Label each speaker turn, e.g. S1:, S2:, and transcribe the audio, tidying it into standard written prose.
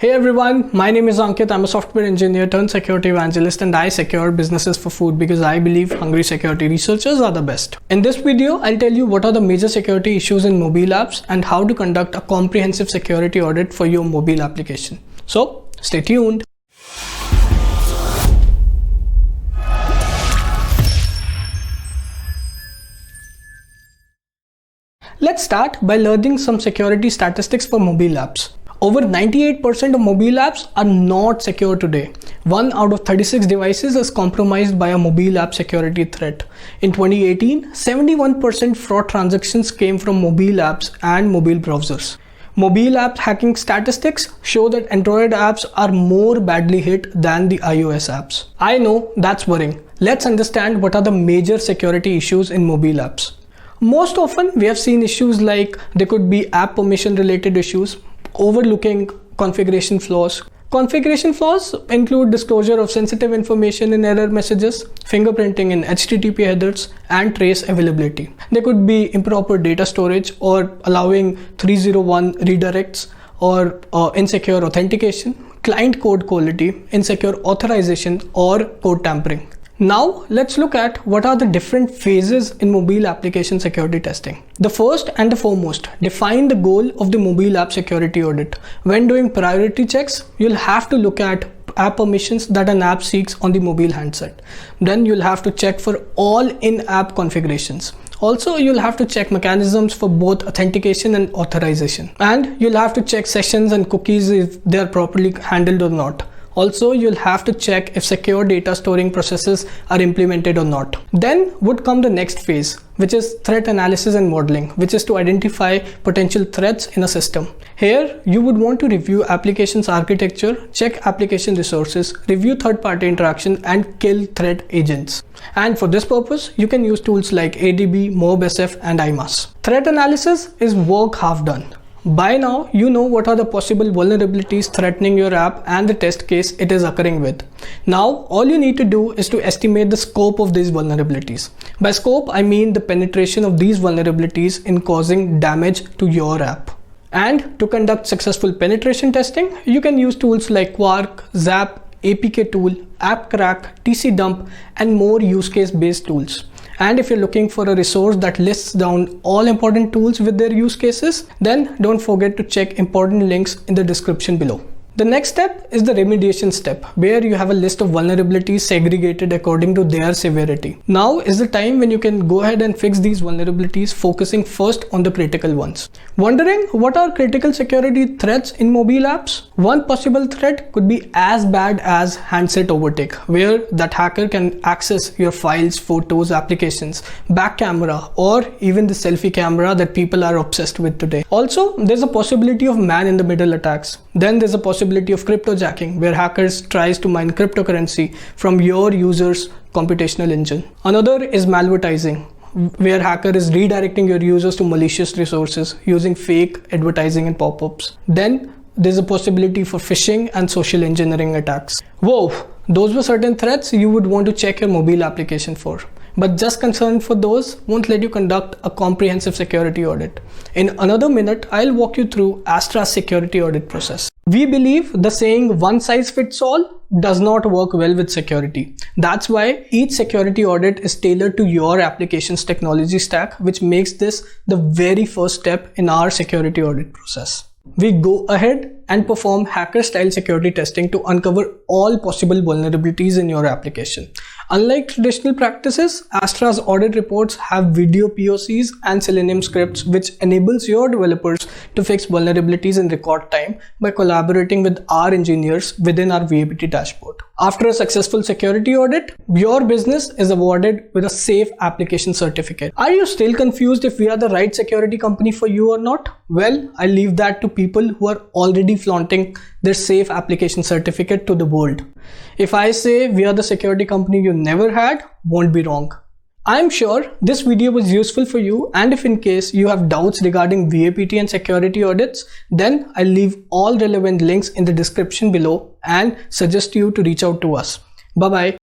S1: Hey everyone, my name is Ankit. I'm a software engineer turned security evangelist, and I secure businesses for food because I believe hungry security researchers are the best. In this video, I'll tell you what are the major security issues in mobile apps and how to conduct a comprehensive security audit for your mobile application. So stay tuned. Let's start by learning some security statistics for mobile apps. Over 98% of mobile apps are not secure today. 1 out of 36 devices is compromised by a mobile app security threat. In 2018, 71% fraud transactions came from mobile apps and mobile browsers. Mobile app hacking statistics show that Android apps are more badly hit than the iOS apps. I know that's worrying. Let's understand what are the major security issues in mobile apps. Most often, we have seen issues like there could be app permission related issues, overlooking configuration flaws. Configuration flaws include disclosure of sensitive information in error messages, fingerprinting in HTTP headers, and trace availability. There could be improper data storage or allowing 301 redirects or insecure authentication, client code quality, insecure authorization, or code tampering. Now let's look at what are the different phases in mobile application security testing. The first and the foremost, define the goal of the mobile app security audit. When doing priority checks, you'll have to look at app permissions that an app seeks on the mobile handset. Then you'll have to check for all in-app configurations. Also, you'll have to check mechanisms for both authentication and authorization. And you'll have to check sessions and cookies if they are properly handled or not. Also, you'll have to check if secure data storing processes are implemented or not. Then would come the next phase, which is threat analysis and modeling, which is to identify potential threats in a system. Here, you would want to review application's architecture, check application resources, review third-party interaction, and kill threat agents. And for this purpose, you can use tools like ADB, MobSF, and IMAS. Threat analysis is work half done. By now, you know what are the possible vulnerabilities threatening your app and the test case it is occurring with. Now, all you need to do is to estimate the scope of these vulnerabilities. By scope, I mean the penetration of these vulnerabilities in causing damage to your app. And to conduct successful penetration testing, you can use tools like Quark, Zap, APK Tool, AppCrack, TCDump, and more use case based tools. And if you're looking for a resource that lists down all important tools with their use cases, then don't forget to check important links in the description below. The next step is the remediation step, where you have a list of vulnerabilities segregated according to their severity. Now is the time when you can go ahead and fix these vulnerabilities, focusing first on the critical ones. Wondering what are critical security threats in mobile apps? One possible threat could be as bad as handset overtake, where that hacker can access your files, photos, applications, back camera, or even the selfie camera that people are obsessed with today. Also, there's a possibility of man-in-the-middle attacks. Then there's a possibility of cryptojacking, where hackers tries to mine cryptocurrency from your user's computational engine. Another is malvertising, where hacker is redirecting your users to malicious resources using fake advertising and pop-ups. Then there's a possibility for phishing and social engineering attacks. Whoa, those were certain threats you would want to check your mobile application for. But just concern for those won't let you conduct a comprehensive security audit. In another minute, I'll walk you through Astra's security audit process. We believe the saying one size fits all does not work well with security. That's why each security audit is tailored to your application's technology stack, which makes this the very first step in our security audit process. We go ahead and perform hacker-style security testing to uncover all possible vulnerabilities in your application. Unlike traditional practices, Astra's audit reports have video POCs and Selenium scripts, which enables your developers to fix vulnerabilities in record time by collaborating with our engineers within our VAPT dashboard. After a successful security audit, your business is awarded with a safe application certificate. Are you still confused if we are the right security company for you or not? Well, I'll leave that to people who are already flaunting their safe application certificate to the world. If I say we are the security company you never had, won't be wrong. I'm sure this video was useful for you, and if in case you have doubts regarding VAPT and security audits, then I'll leave all relevant links in the description below and suggest you to reach out to us. Bye bye.